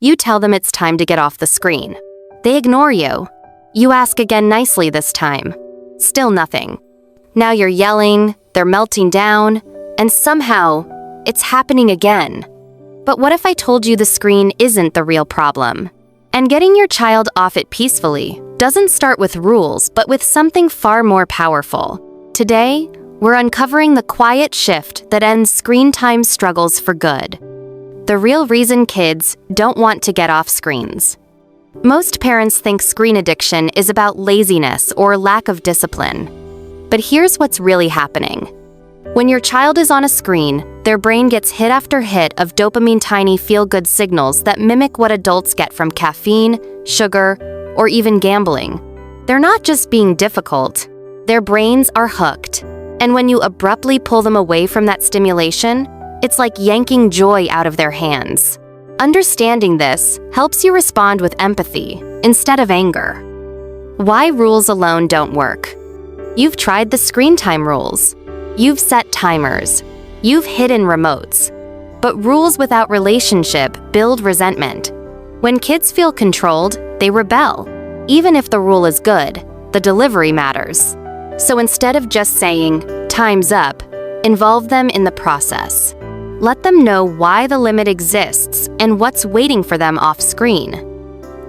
You tell them it's time to get off the screen. They ignore you. You ask again nicely this time. Still nothing. Now you're yelling, they're melting down, and somehow, it's happening again. But what if I told you the screen isn't the real problem? And getting your child off it peacefully doesn't start with rules, but with something far more powerful. Today, we're uncovering the quiet shift that ends screen time struggles for good. The real reason kids don't want to get off screens. Most parents think screen addiction is about laziness or lack of discipline. But here's what's really happening. When your child is on a screen, their brain gets hit after hit of dopamine-tiny feel-good signals that mimic what adults get from caffeine, sugar, or even gambling. They're not just being difficult, their brains are hooked. And when you abruptly pull them away from that stimulation, it's like yanking joy out of their hands. Understanding this helps you respond with empathy instead of anger. Why rules alone don't work. You've tried the screen time rules. You've set timers. You've hidden remotes. But rules without relationship build resentment. When kids feel controlled, they rebel. Even if the rule is good, the delivery matters. So instead of just saying, "Time's up," involve them in the process. Let them know why the limit exists and what's waiting for them off screen.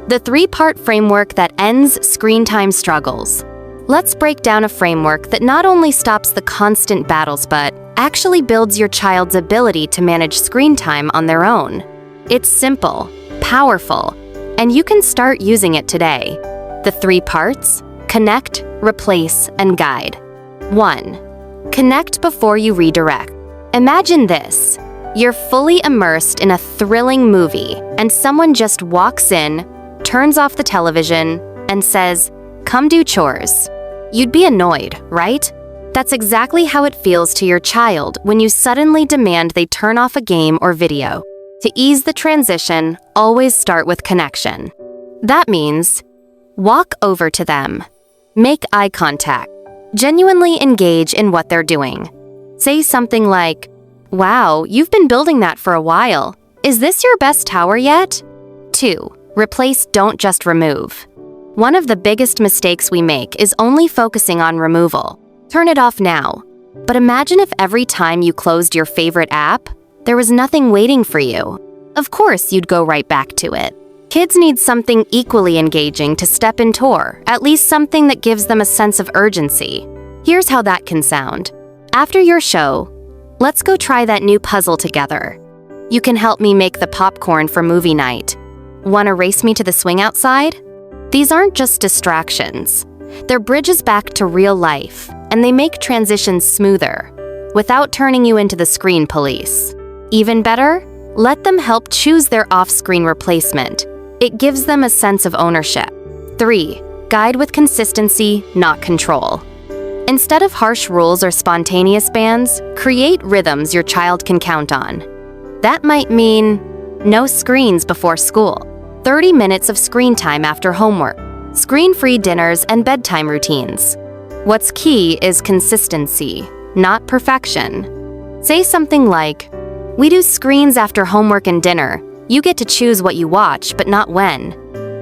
The three-part framework that ends screen time struggles. Let's break down a framework that not only stops the constant battles but actually builds your child's ability to manage screen time on their own. It's simple, powerful, and you can start using it today. The three parts: connect, replace, and guide. 1. Connect before you redirect. Imagine this. You're fully immersed in a thrilling movie, and someone just walks in, turns off the television, and says, "Come do chores." You'd be annoyed, right? That's exactly how it feels to your child when you suddenly demand they turn off a game or video. To ease the transition, always start with connection. That means, walk over to them. Make eye contact. Genuinely engage in what they're doing. Say something like, "Wow, you've been building that for a while. Is this your best tower yet?" 2. Replace, don't just remove. One of the biggest mistakes we make is only focusing on removal. Turn it off now. But imagine if every time you closed your favorite app, there was nothing waiting for you. Of course, you'd go right back to it. Kids need something equally engaging to step in toward, at least something that gives them a sense of urgency. Here's how that can sound. After your show, let's go try that new puzzle together. You can help me make the popcorn for movie night. Want to race me to the swing outside? These aren't just distractions. They're bridges back to real life, and they make transitions smoother, without turning you into the screen police. Even better, let them help choose their off-screen replacement. It gives them a sense of ownership. 3. Guide with consistency, not control. Instead of harsh rules or spontaneous bans, create rhythms your child can count on. That might mean no screens before school, 30 minutes of screen time after homework, screen-free dinners and bedtime routines. What's key is consistency, not perfection. Say something like, "We do screens after homework and dinner. You get to choose what you watch, but not when."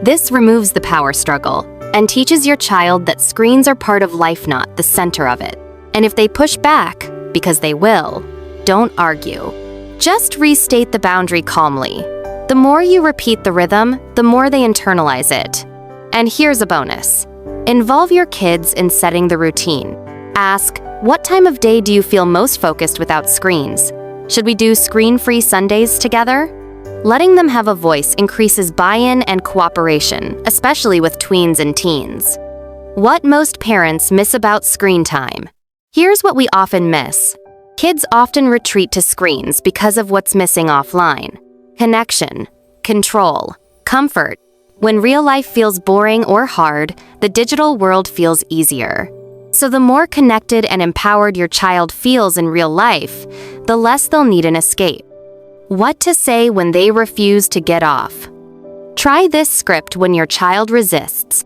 This removes the power struggle and teaches your child that screens are part of life, not the center of it. And if they push back, because they will, don't argue. Just restate the boundary calmly. The more you repeat the rhythm, the more they internalize it. And here's a bonus. Involve your kids in setting the routine. Ask, what time of day do you feel most focused without screens? Should we do screen-free Sundays together? Letting them have a voice increases buy-in and cooperation, especially with tweens and teens. What most parents miss about screen time. Here's what we often miss. Kids often retreat to screens because of what's missing offline. Connection, control, comfort. When real life feels boring or hard, the digital world feels easier. So the more connected and empowered your child feels in real life, the less they'll need an escape. What to say when they refuse to get off. Try this script when your child resists.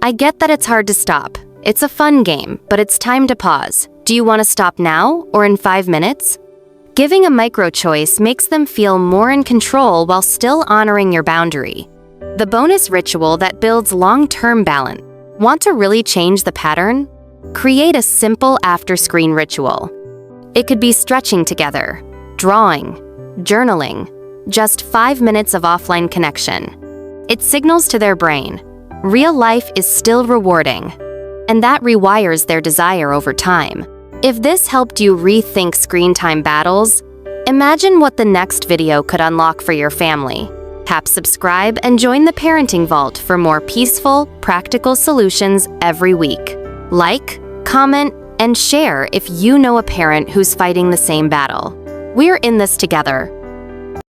"I get that it's hard to stop. It's a fun game, but it's time to pause. Do you want to stop now or in 5 minutes?" Giving a micro-choice makes them feel more in control while still honoring your boundary. The bonus ritual that builds long-term balance. Want to really change the pattern? Create a simple after-screen ritual. It could be stretching together, drawing, journaling, just 5 minutes of offline connection. It signals to their brain, real life is still rewarding, and that rewires their desire over time. If this helped you rethink screen time battles, imagine what the next video could unlock for your family. Tap subscribe and join the Parenting Vault for more peaceful, practical solutions every week. Like, comment, and share if you know a parent who's fighting the same battle. We're in this together.